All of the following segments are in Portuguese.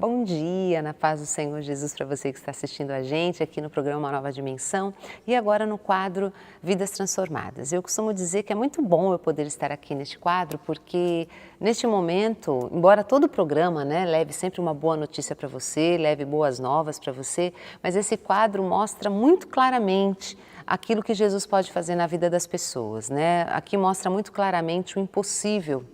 Bom dia, na paz do Senhor Jesus para você que está assistindo a gente aqui no programa Uma Nova Dimensão e agora no quadro Vidas Transformadas. Eu costumo dizer que é muito bom eu poder estar aqui neste quadro porque neste momento, embora todo o programa leve sempre uma boa notícia para você, leve boas novas para você, mas esse quadro mostra muito claramente aquilo que Jesus pode fazer na vida das pessoas, Aqui mostra muito claramente o impossível.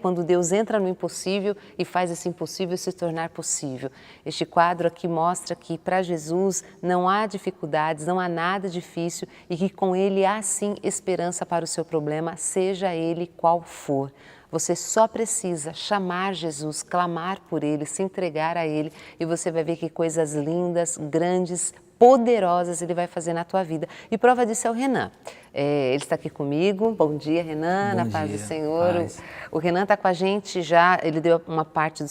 Quando Deus entra no impossível e faz esse impossível se tornar possível. Este quadro aqui mostra que para Jesus não há dificuldades, não há nada difícil e que com Ele há sim esperança para o seu problema, seja ele qual for. Você só precisa chamar Jesus, clamar por Ele, se entregar a Ele e você vai ver que coisas lindas, grandes, poderosas Ele vai fazer na tua vida. E prova disso é o Renan. Ele está aqui comigo. Bom dia, Renan, na paz do Senhor. O Renan está com a gente já, ele deu uma parte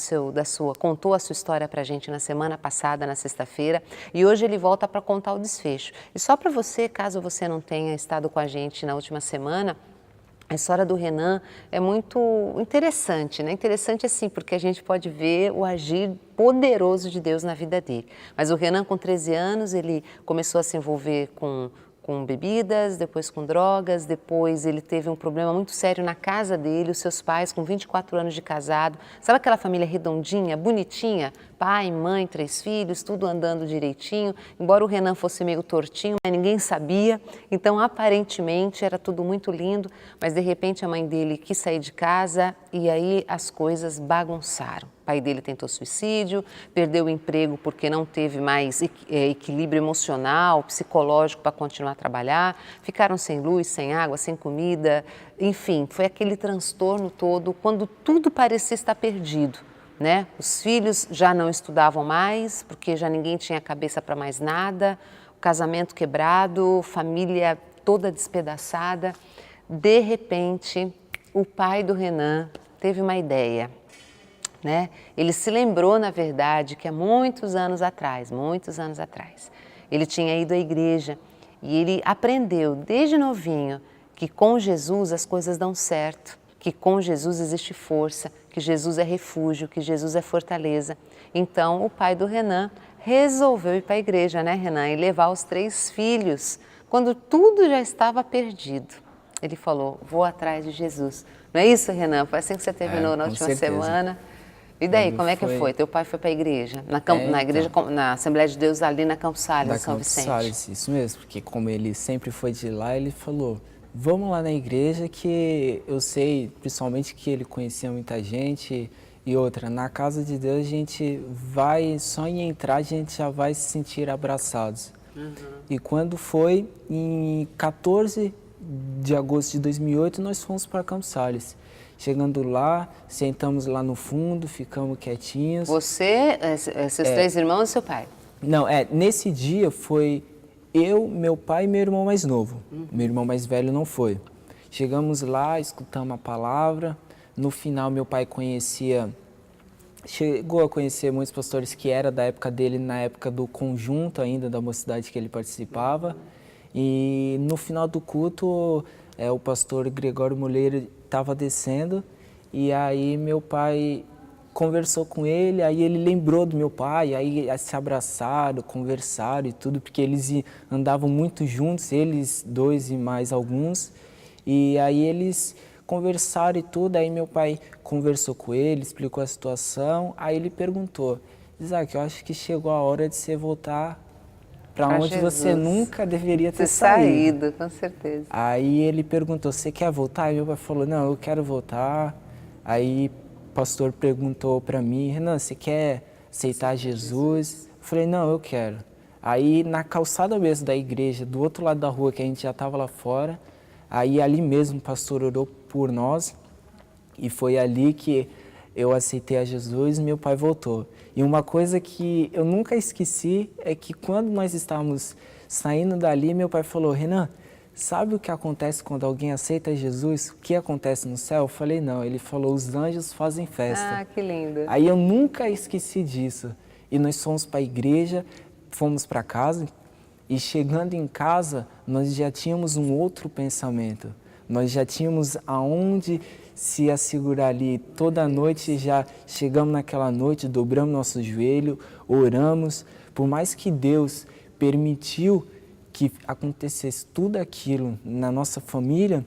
contou a sua história para a gente na semana passada, na sexta-feira, e hoje ele volta para contar o desfecho. E só para você, caso você não tenha estado com a gente na última semana, a história do Renan é muito interessante, Interessante assim, porque a gente pode ver o agir poderoso de Deus na vida dele. Mas o Renan, com 13 anos, ele começou a se envolver com bebidas, depois com drogas, depois ele teve um problema muito sério na casa dele, os seus pais com 24 anos de casado, sabe aquela família redondinha, bonitinha? Pai, mãe, 3 filhos, tudo andando direitinho, embora o Renan fosse meio tortinho, mas ninguém sabia, então aparentemente era tudo muito lindo, mas de repente a mãe dele quis sair de casa e aí as coisas bagunçaram. O pai dele tentou suicídio, perdeu o emprego porque não teve mais equilíbrio emocional, psicológico para continuar a trabalhar, ficaram sem luz, sem água, sem comida, enfim, foi aquele transtorno todo, quando tudo parecia estar perdido. Os filhos já não estudavam mais, porque já ninguém tinha cabeça para mais nada, o casamento quebrado, família toda despedaçada. De repente, o pai do Renan teve uma ideia. Ele se lembrou, na verdade, que há muitos anos atrás, ele tinha ido à igreja e ele aprendeu desde novinho que com Jesus as coisas dão certo, que com Jesus existe força, que Jesus é refúgio, que Jesus é fortaleza. Então, o pai do Renan resolveu ir para a igreja, Renan, e levar os 3 filhos, quando tudo já estava perdido. Ele falou, vou atrás de Jesus. Não é isso, Renan? Foi assim que você terminou na última semana. E daí, como é que foi? Teu pai foi para a igreja? Na Assembleia de Deus ali na Campos Sales, São Vicente? Sales, isso mesmo, porque como ele sempre foi de lá, ele falou, vamos lá na igreja que eu sei, principalmente que ele conhecia muita gente e outra, na casa de Deus a gente vai, só em entrar a gente já vai se sentir abraçados. E quando foi, em 14 de agosto de 2008, nós fomos para Campos Sales. Chegando lá, sentamos lá no fundo, ficamos quietinhos. Você, seus 3 irmãos e seu pai? Não, nesse dia foi eu, meu pai e meu irmão mais novo. Meu irmão mais velho não foi. Chegamos lá, escutamos a palavra. No final, meu pai chegou a conhecer muitos pastores que era da época dele, na época do conjunto ainda, da mocidade que ele participava. E no final do culto, o pastor Gregório Moleiro estava descendo e aí meu pai conversou com ele, aí ele lembrou do meu pai, aí se abraçaram, conversaram e tudo, porque eles andavam muito juntos, eles 2 e mais alguns, e aí eles conversaram e tudo, aí meu pai conversou com ele, explicou a situação, aí ele perguntou, Isaac, eu acho que chegou a hora de você voltar para onde Jesus. Você nunca deveria ter saído. Com certeza. Aí ele perguntou, você quer voltar? Aí meu pai falou, não, eu quero voltar. Aí o pastor perguntou para mim, Renan, você quer aceitar Jesus? Eu falei, não, eu quero. Aí na calçada mesmo da igreja, do outro lado da rua, que a gente já estava lá fora, aí ali mesmo o pastor orou por nós e foi ali que eu aceitei a Jesus e meu pai voltou. E uma coisa que eu nunca esqueci é que quando nós estávamos saindo dali, meu pai falou, Renan, sabe o que acontece quando alguém aceita Jesus? O que acontece no céu? Eu falei, não. Ele falou, os anjos fazem festa. Ah, que lindo. Aí eu nunca esqueci disso. E nós fomos para a igreja, fomos para casa e chegando em casa, nós já tínhamos um outro pensamento. Nós já tínhamos aonde se assegurar ali toda noite, já chegamos naquela noite, dobramos nosso joelho, oramos. Por mais que Deus permitiu que acontecesse tudo aquilo na nossa família,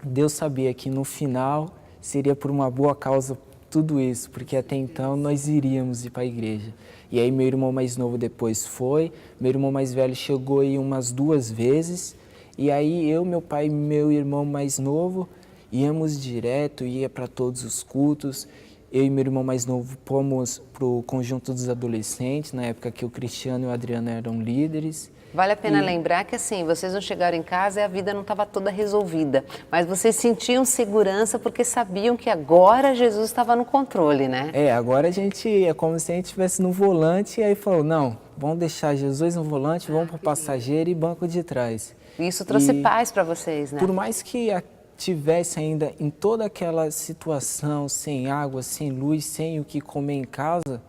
Deus sabia que no final seria por uma boa causa tudo isso, porque até então nós iríamos ir para a igreja. E aí meu irmão mais novo depois foi, meu irmão mais velho chegou aí umas 2 vezes, e aí eu, meu pai e meu irmão mais novo íamos direto, ia para todos os cultos. Eu e meu irmão mais novo fomos para o Conjunto dos Adolescentes, na época que o Cristiano e o Adriano eram líderes. Vale a pena lembrar que assim, vocês não chegaram em casa e a vida não estava toda resolvida, mas vocês sentiam segurança porque sabiam que agora Jesus estava no controle, né? Agora a gente, é como se a gente estivesse no volante e aí falou, não, vamos deixar Jesus no volante, vamos para o passageiro e banco de trás. Isso trouxe paz para vocês, né? Por mais que tivesse ainda em toda aquela situação, sem água, sem luz, sem o que comer em casa,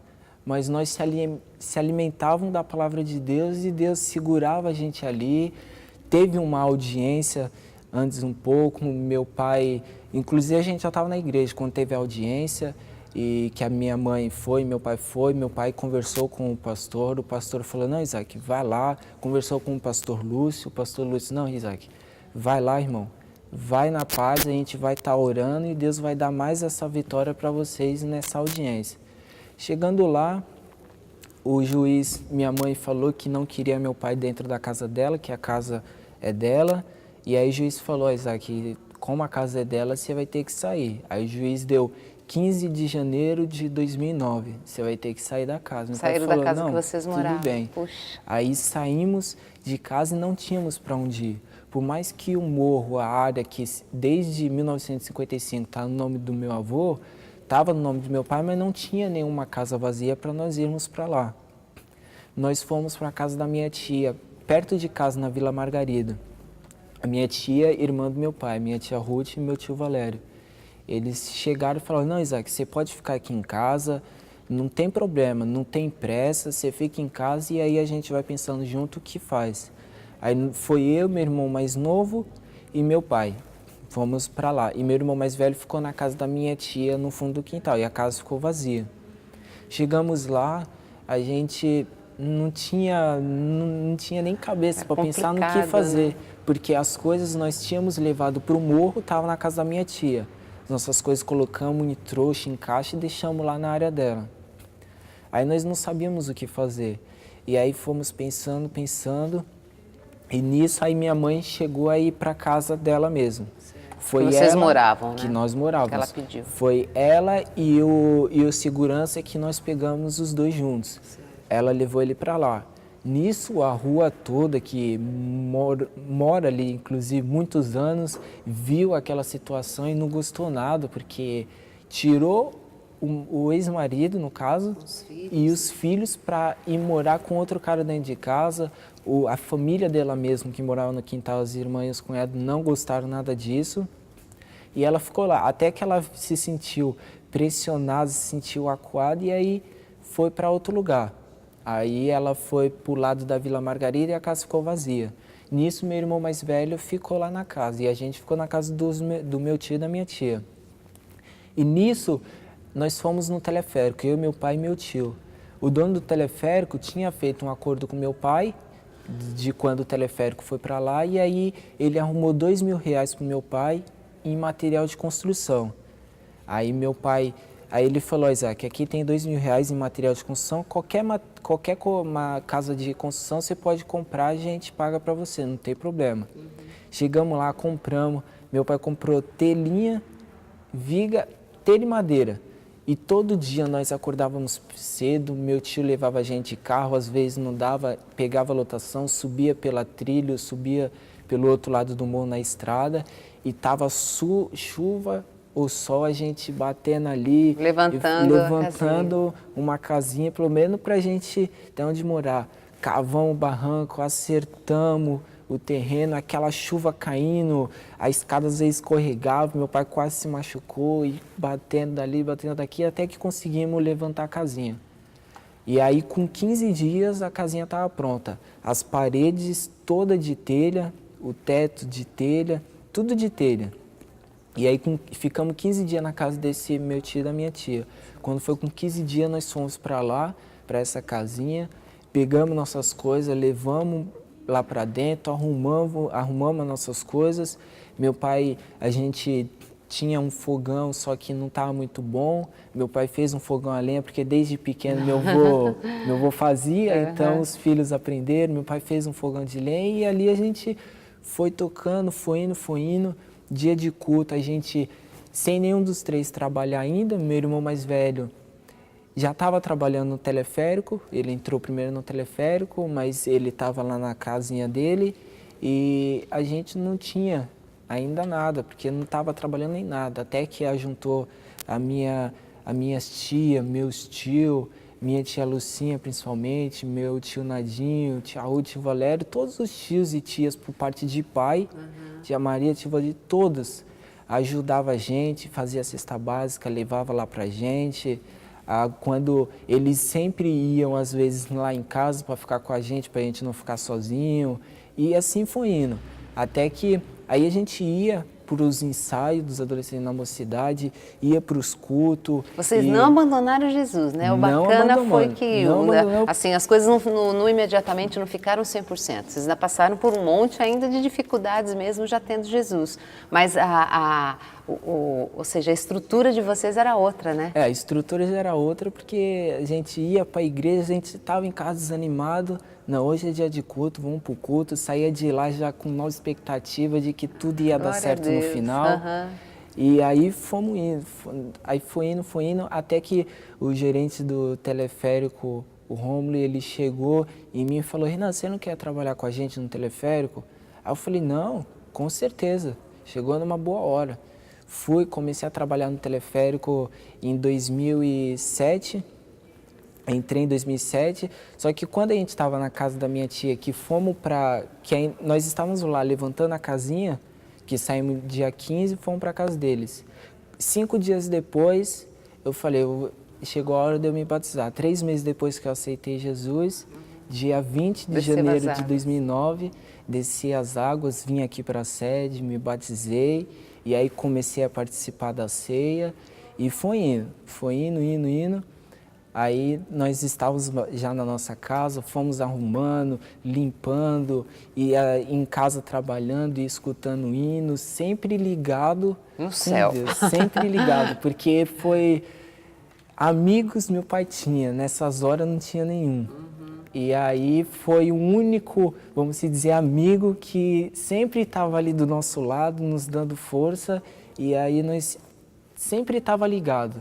mas nós se alimentavam da palavra de Deus e Deus segurava a gente ali. Teve uma audiência antes um pouco, meu pai, inclusive a gente já estava na igreja quando teve a audiência, e que a minha mãe foi, meu pai conversou com o pastor falou, não, Isaac, vai lá, conversou com o pastor Lúcio, não, Isaac, vai lá, irmão, vai na paz, a gente vai estar orando e Deus vai dar mais essa vitória para vocês nessa audiência. Chegando lá, o juiz, minha mãe falou que não queria meu pai dentro da casa dela, que a casa é dela. E aí o juiz falou, Isaac, como a casa é dela, você vai ter que sair. Aí o juiz deu 15 de janeiro de 2009, você vai ter que sair da casa. Saíram da casa que vocês moravam. Tudo bem. Puxa. Aí saímos de casa e não tínhamos para onde ir. Por mais que o morro, a área que desde 1955 está no nome do meu avô, estava no nome do meu pai, mas não tinha nenhuma casa vazia para nós irmos para lá. Nós fomos para a casa da minha tia, perto de casa, na Vila Margarida. A minha tia, irmã do meu pai, minha tia Ruth e meu tio Valério. Eles chegaram e falaram, não, Isaac, você pode ficar aqui em casa, não tem problema, não tem pressa, você fica em casa e aí a gente vai pensando junto o que faz. Aí foi eu, meu irmão mais novo e meu pai. Fomos para lá. E meu irmão mais velho ficou na casa da minha tia, no fundo do quintal, e a casa ficou vazia. Chegamos lá, a gente não tinha nem cabeça para pensar no que fazer, né? Porque as coisas nós tínhamos levado para o morro, estavam na casa da minha tia. Nossas coisas colocamos em trouxa, em caixa e deixamos lá na área dela. Aí nós não sabíamos o que fazer. E aí fomos pensando, e nisso aí minha mãe chegou a ir para a casa dela mesmo. Foi vocês ela moravam, né? Que nós morávamos. Que ela pediu. Foi ela e o segurança que nós pegamos os dois juntos. Sim. Ela levou ele para lá. Nisso, a rua toda que mora ali, inclusive muitos anos, viu aquela situação e não gostou nada, porque tirou o ex-marido, no caso, e os filhos para ir morar com outro cara dentro de casa. A família dela mesmo, que morava no quintal, as irmãs e os cunhados, não gostaram nada disso. E ela ficou lá, até que ela se sentiu pressionada, se sentiu acuada e aí foi para outro lugar. Aí ela foi para o lado da Vila Margarida e a casa ficou vazia. Nisso, meu irmão mais velho ficou lá na casa e a gente ficou na casa do meu tio e da minha tia. E nisso, nós fomos no teleférico, eu, meu pai e meu tio. O dono do teleférico tinha feito um acordo com meu pai de quando o teleférico foi para lá e aí ele arrumou R$2.000 para o meu pai em material de construção. Aí meu pai, ele falou, Isaac, aqui tem R$2.000 em material de construção, qualquer uma casa de construção você pode comprar, a gente paga para você, não tem problema. Chegamos lá, compramos, meu pai comprou telhinha, viga, telha e madeira. E todo dia nós acordávamos cedo, meu tio levava a gente de carro, às vezes não dava, pegava a lotação, subia pela trilha, subia pelo outro lado do morro na estrada e tava chuva ou sol, a gente batendo ali, levantando uma casinha, pelo menos para a gente ter onde morar. Cavamos o barranco, acertamos o terreno, aquela chuva caindo, a escada às vezes escorregava, meu pai quase se machucou, e batendo dali, batendo daqui, até que conseguimos levantar a casinha. E aí com 15 dias a casinha estava pronta, as paredes todas de telha, o teto de telha, tudo de telha. E aí ficamos 15 dias na casa desse meu tio e da minha tia. Quando foi com 15 dias, nós fomos para lá, para essa casinha, pegamos nossas coisas, levamos lá para dentro, arrumamos as nossas coisas. Meu pai, a gente tinha um fogão, só que não estava muito bom. Meu pai fez um fogão a lenha, porque desde pequeno meu avô fazia, então os filhos aprenderam. Meu pai fez um fogão de lenha e ali a gente foi tocando, foi indo. Dia de culto, a gente, sem nenhum dos três trabalhar ainda, meu irmão mais velho já estava trabalhando no teleférico, ele entrou primeiro no teleférico, mas ele estava lá na casinha dele e a gente não tinha ainda nada, porque não estava trabalhando em nada, até que ajuntou a minhas tia, meus tio, minha tia Lucinha principalmente, meu tio Nadinho, tia Ruth, tio Valério, todos os tios e tias por parte de pai, tia Maria, tia Valdir, todas ajudava a gente, fazia a cesta básica, levava lá pra gente. Quando eles sempre iam, às vezes, lá em casa para ficar com a gente não ficar sozinho. E assim foi indo. Até que aí a gente ia para os ensaios dos adolescentes na mocidade, ia para os cultos. Vocês não abandonaram Jesus, né? O bacana foi que assim, as coisas não imediatamente não ficaram 100%. Vocês ainda passaram por um monte ainda de dificuldades mesmo já tendo Jesus. Mas ou seja, a estrutura de vocês era outra, né? A estrutura já era outra porque a gente ia para a igreja, a gente estava em casa desanimado. Não, hoje é dia de culto, vamos para o culto. Saía de lá já com nova expectativa de que tudo ia dar certo no final. E aí fomos indo, aí foi indo, até que o gerente do teleférico, o Rômulo, ele chegou em mim e falou: Renan, você não quer trabalhar com a gente no teleférico? Aí eu falei: não, com certeza, chegou numa boa hora. Comecei a trabalhar no teleférico em 2007, entrei em 2007, só que quando a gente estava na casa da minha tia, nós estávamos lá levantando a casinha, que saímos dia 15 e fomos para a casa deles. 5 dias depois, eu falei, chegou a hora de eu me batizar. 3 meses depois que eu aceitei Jesus, dia 20 de janeiro de 2009, desci as águas, vim aqui para a sede, me batizei. E aí comecei a participar da ceia e foi indo. Aí nós estávamos já na nossa casa, fomos arrumando, limpando, e em casa trabalhando e escutando hinos, sempre ligado no céu. Deus, sempre ligado, porque foi amigos meu pai tinha, nessas horas não tinha nenhum. E aí foi o único, vamos dizer, amigo que sempre estava ali do nosso lado, nos dando força, e aí nós sempre estava ligado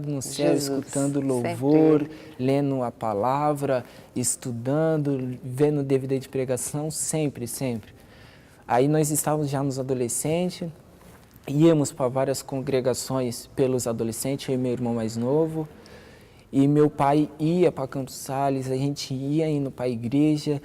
no céu, Jesus, escutando louvor, sempre lendo a palavra, estudando, vendo DVD de pregação, sempre. Aí nós estávamos já nos adolescentes, íamos para várias congregações pelos adolescentes, eu e meu irmão mais novo. E meu pai ia para Campos Sales, a gente ia indo para a igreja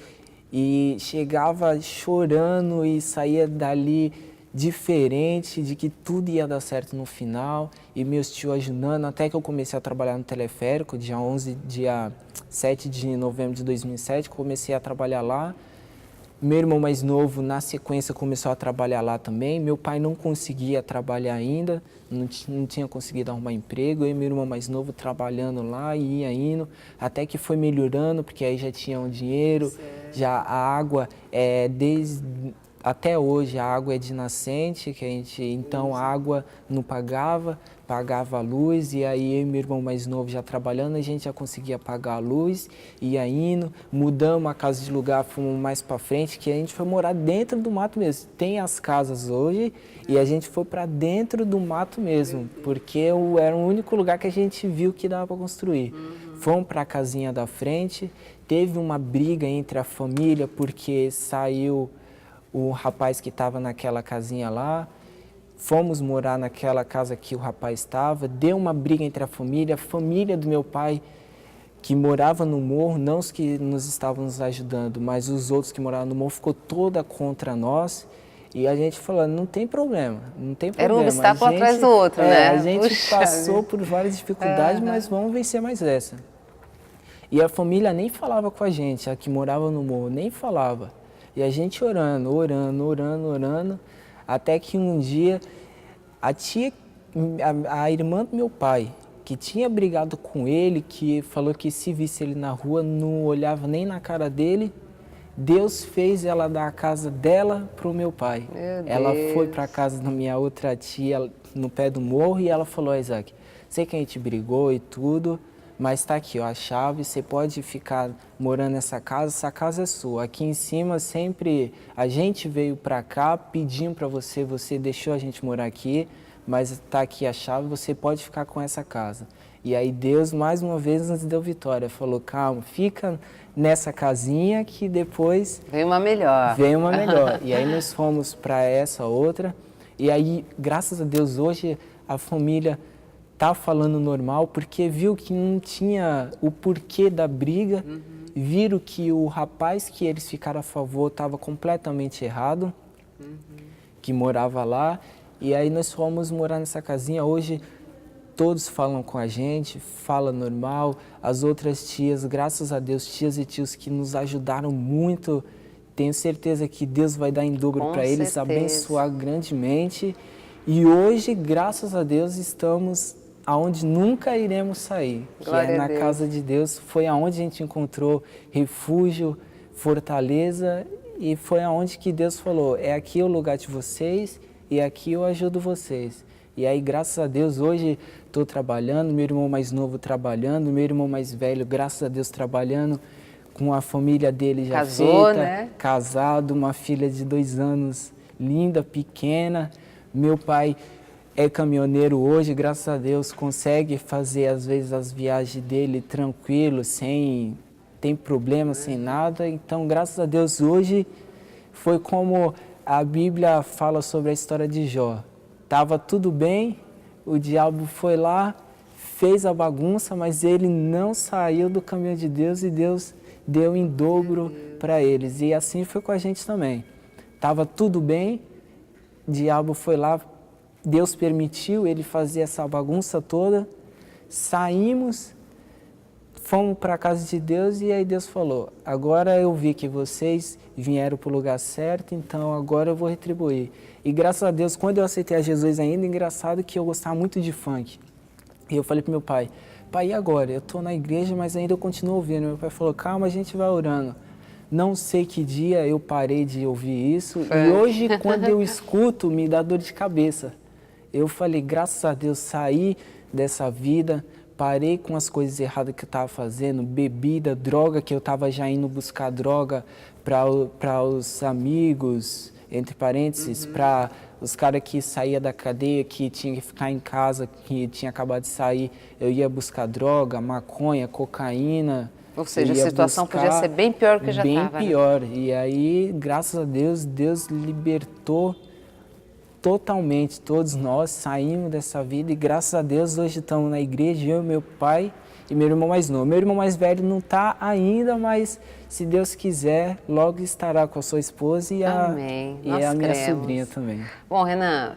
e chegava chorando e saía dali diferente, de que tudo ia dar certo no final. E meus tios ajudando, até que eu comecei a trabalhar no teleférico, dia 7 de novembro de 2007, comecei a trabalhar lá. Meu irmão mais novo, na sequência, começou a trabalhar lá também. Meu pai não conseguia trabalhar ainda, não tinha conseguido arrumar emprego. Eu e meu irmão mais novo trabalhando lá e ia indo, até que foi melhorando, porque aí já tinha um dinheiro, certo. Já a água, até hoje a água é de nascente, então a água não pagava a luz, e aí eu e meu irmão mais novo já trabalhando, a gente já conseguia pagar a luz, ia indo, mudamos a casa de lugar, fomos mais para frente, que a gente foi morar dentro do mato mesmo. Tem as casas hoje e a gente foi para dentro do mato mesmo, porque era o único lugar que a gente viu que dava para construir. Fomos para a casinha da frente, teve uma briga entre a família, porque saiu o rapaz que estava naquela casinha lá. Fomos morar naquela casa que o rapaz estava, deu uma briga entre a família do meu pai, que morava no morro, não os que nos estavam nos ajudando, mas os outros que moravam no morro, ficou toda contra nós. E a gente falou, não tem problema. Era um obstáculo atrás do outro, né? A gente passou por várias dificuldades, mas vamos vencer mais essa. E a família nem falava com a gente, a que morava no morro, nem falava. E a gente orando, Até que um dia, a irmã do meu pai, que tinha brigado com ele, que falou que se visse ele na rua, não olhava nem na cara dele, Deus fez ela dar a casa dela para o meu pai. Ela foi para a casa da minha outra tia, no pé do morro, e ela falou: Isaac, sei que a gente brigou e tudo, mas está aqui, ó, a chave, você pode ficar morando nessa casa, essa casa é sua. Aqui em cima sempre a gente veio para cá, pedindo para você, você deixou a gente morar aqui, mas está aqui a chave, você pode ficar com essa casa. E aí Deus mais uma vez nos deu vitória, falou: calma, fica nessa casinha que depois vem uma melhor. Vem uma melhor. E aí nós fomos para essa outra, e aí graças a Deus hoje a família tá falando normal, porque viu que não tinha o porquê da briga, viram que o rapaz que eles ficaram a favor estava completamente errado, que morava lá, e aí nós fomos morar nessa casinha. Hoje todos falam com a gente, fala normal. As outras tias, graças a Deus, tias e tios que nos ajudaram muito, tenho certeza que Deus vai dar em dobro para eles, abençoar grandemente. E hoje, graças a Deus, estamos aonde nunca iremos sair, que é na casa de Deus. Foi aonde a gente encontrou refúgio, fortaleza, e foi aonde que Deus falou: é aqui o lugar de vocês e aqui eu ajudo vocês. E aí, graças a Deus, hoje estou trabalhando, meu irmão mais novo trabalhando, meu irmão mais velho, graças a Deus, trabalhando com a família dele já feita, né? Casado, uma filha de 2 anos, linda, pequena. Meu pai é caminhoneiro hoje, graças a Deus, consegue fazer às vezes as viagens dele tranquilo, sem tem problema, sem nada. Então, graças a Deus, hoje foi como a Bíblia fala sobre a história de Jó. Estava tudo bem, o diabo foi lá, fez a bagunça, mas ele não saiu do caminho de Deus, e Deus deu em dobro para eles. E assim foi com a gente também. Estava tudo bem, o diabo foi lá, Deus permitiu ele fazer essa bagunça toda, saímos, fomos para a casa de Deus, e aí Deus falou: agora eu vi que vocês vieram para o lugar certo, então agora eu vou retribuir. E graças a Deus, quando eu aceitei a Jesus ainda, engraçado que eu gostava muito de funk. E eu falei para meu pai: pai, e agora? Eu estou na igreja, mas ainda eu continuo ouvindo. Meu pai falou: calma, a gente vai orando. Não sei que dia eu parei de ouvir isso, e hoje quando eu escuto me dá dor de cabeça. Eu falei: graças a Deus, saí dessa vida, parei com as coisas erradas que eu estava fazendo, bebida, droga, que eu estava já indo buscar droga para os amigos, entre parênteses, para os caras que saíam da cadeia, que tinha que ficar em casa, que tinha acabado de sair, eu ia buscar droga, maconha, cocaína. Ou seja, a situação podia ser bem pior do que já estava. Bem pior. Né? E aí, graças a Deus, Deus libertou totalmente. Todos nós saímos dessa vida, e graças a Deus hoje estamos na igreja, eu, meu pai e meu irmão mais novo. Meu irmão mais velho não está ainda, mas se Deus quiser, logo estará com a sua esposa e a minha sobrinha também. Bom, Renan,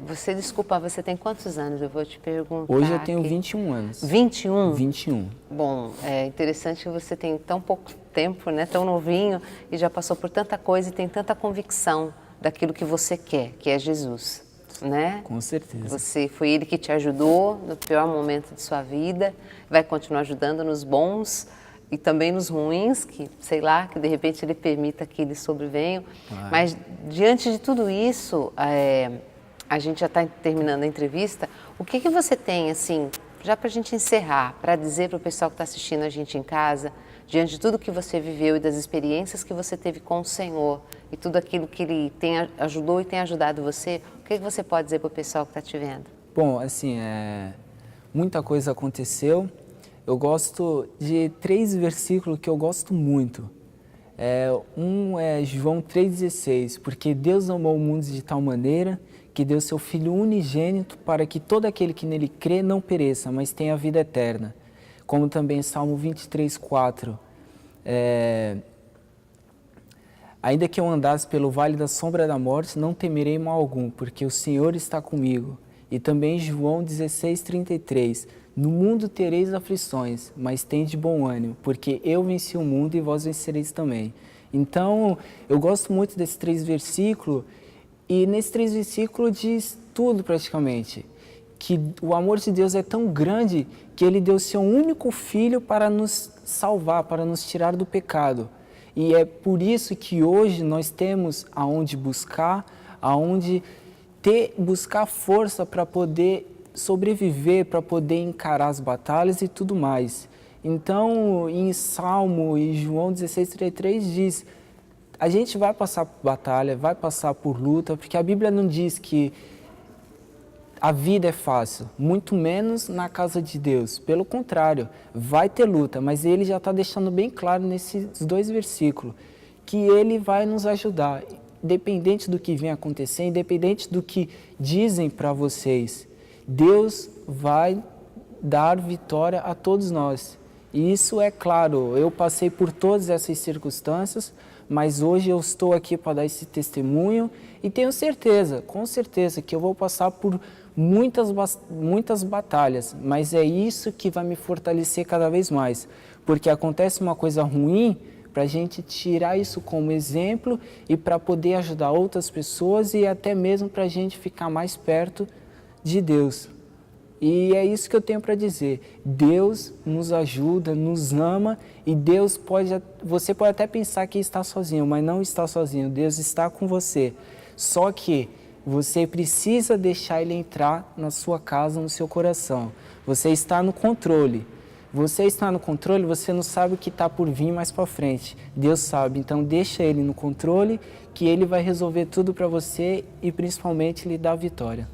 você tem quantos anos? Eu vou te perguntar. Hoje eu tenho 21 anos. 21? 21. Bom, é interessante que você tem tão pouco tempo, né, tão novinho, e já passou por tanta coisa e tem tanta convicção daquilo que você quer, que é Jesus, né? Com certeza. Foi Ele que te ajudou no pior momento de sua vida, vai continuar ajudando nos bons e também nos ruins, que, sei lá, que de repente Ele permita que eles sobrevenham. Mas, diante de tudo isso, a gente já está terminando a entrevista, o que você tem, assim, já para a gente encerrar, para dizer para o pessoal que está assistindo a gente em casa, diante de tudo que você viveu e das experiências que você teve com o Senhor e tudo aquilo que Ele ajudou e tem ajudado você, o que você pode dizer para o pessoal que está te vendo? Bom, assim, muita coisa aconteceu. Eu gosto de 3 versículos que eu gosto muito. Um é João 3,16, porque Deus amou o mundo de tal maneira que deu seu Filho unigênito para que todo aquele que nele crê não pereça, mas tenha a vida eterna. Como também Salmo 23,4. Ainda que eu andasse pelo vale da sombra da morte, não temerei mal algum, porque o Senhor está comigo. E também João 16,33. No mundo tereis aflições, mas tende bom ânimo, porque eu venci o mundo e vós vencereis também. Então, eu gosto muito desses 3 versículos, E nesses 3 versículos diz tudo praticamente. Que o amor de Deus é tão grande que Ele deu seu único Filho para nos salvar, para nos tirar do pecado. E é por isso que hoje nós temos aonde buscar, buscar força para poder sobreviver, para poder encarar as batalhas e tudo mais. Então, em Salmo e João 16:33 diz, a gente vai passar por batalha, vai passar por luta, porque a Bíblia não diz que a vida é fácil, muito menos na casa de Deus. Pelo contrário, vai ter luta, mas Ele já está deixando bem claro nesses 2 versículos que Ele vai nos ajudar, independente do que vem acontecer, independente do que dizem para vocês. Deus vai dar vitória a todos nós. E isso é claro, eu passei por todas essas circunstâncias, mas hoje eu estou aqui para dar esse testemunho e tenho certeza, com certeza, que eu vou passar por muitas batalhas, mas é isso que vai me fortalecer cada vez mais, porque acontece uma coisa ruim, para a gente tirar isso como exemplo e para poder ajudar outras pessoas e até mesmo para a gente ficar mais perto de Deus. E é isso que eu tenho para dizer. Deus nos ajuda, nos ama e você pode até pensar que está sozinho, mas não está sozinho. Deus está com você. Só que você precisa deixar Ele entrar na sua casa, no seu coração. Você está no controle. Você está no controle, você não sabe o que está por vir mais para frente. Deus sabe, então deixa Ele no controle, que Ele vai resolver tudo para você e principalmente lhe dar a vitória.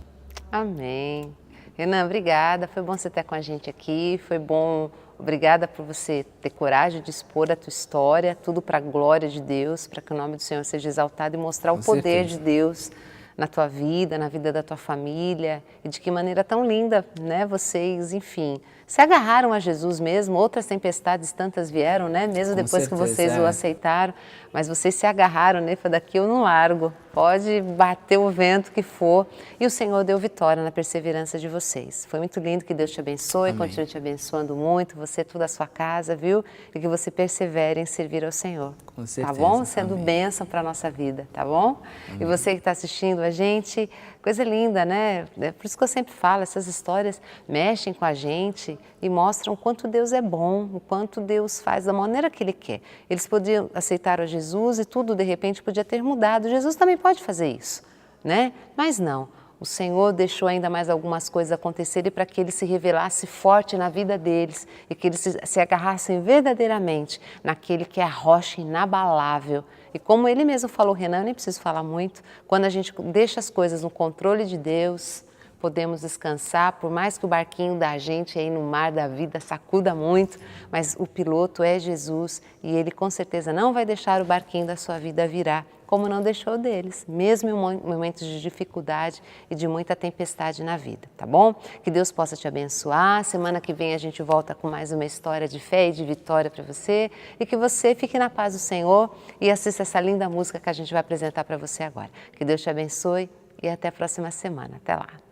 Amém. Renan, obrigada, foi bom você estar com a gente aqui, foi bom, obrigada por você ter coragem de expor a tua história, tudo para a glória de Deus, para que o nome do Senhor seja exaltado e mostrar o poder de Deus na tua vida, na vida da tua família e de que maneira tão linda, né, vocês, enfim, se agarraram a Jesus mesmo, outras tempestades tantas vieram, né, mesmo depois que vocês o aceitaram, mas vocês se agarraram, né, foi daqui eu não largo, pode bater o vento que for, e o Senhor deu vitória na perseverança de vocês. Foi muito lindo, que Deus te abençoe, continue te abençoando muito, você, toda a sua casa, viu? E que você persevere em servir ao Senhor. Com certeza. Tá bom? Sendo bênção para a nossa vida, tá bom? E você que está assistindo a gente, coisa linda, né? É por isso que eu sempre falo, essas histórias mexem com a gente e mostram o quanto Deus é bom, o quanto Deus faz da maneira que Ele quer. Eles podiam aceitar a Jesus e tudo, de repente, podia ter mudado. Jesus também pode fazer isso, né? Mas não. O Senhor deixou ainda mais algumas coisas acontecerem para que Ele se revelasse forte na vida deles e que eles se agarrassem verdadeiramente naquele que é a rocha inabalável. E como Ele mesmo falou, Renan, eu nem preciso falar muito, quando a gente deixa as coisas no controle de Deus, podemos descansar, por mais que o barquinho da gente aí no mar da vida sacuda muito, mas o piloto é Jesus e Ele com certeza não vai deixar o barquinho da sua vida virar, como não deixou deles, mesmo em momentos de dificuldade e de muita tempestade na vida, tá bom? Que Deus possa te abençoar, semana que vem a gente volta com mais uma história de fé e de vitória para você e que você fique na paz do Senhor e assista essa linda música que a gente vai apresentar para você agora. Que Deus te abençoe e até a próxima semana. Até lá!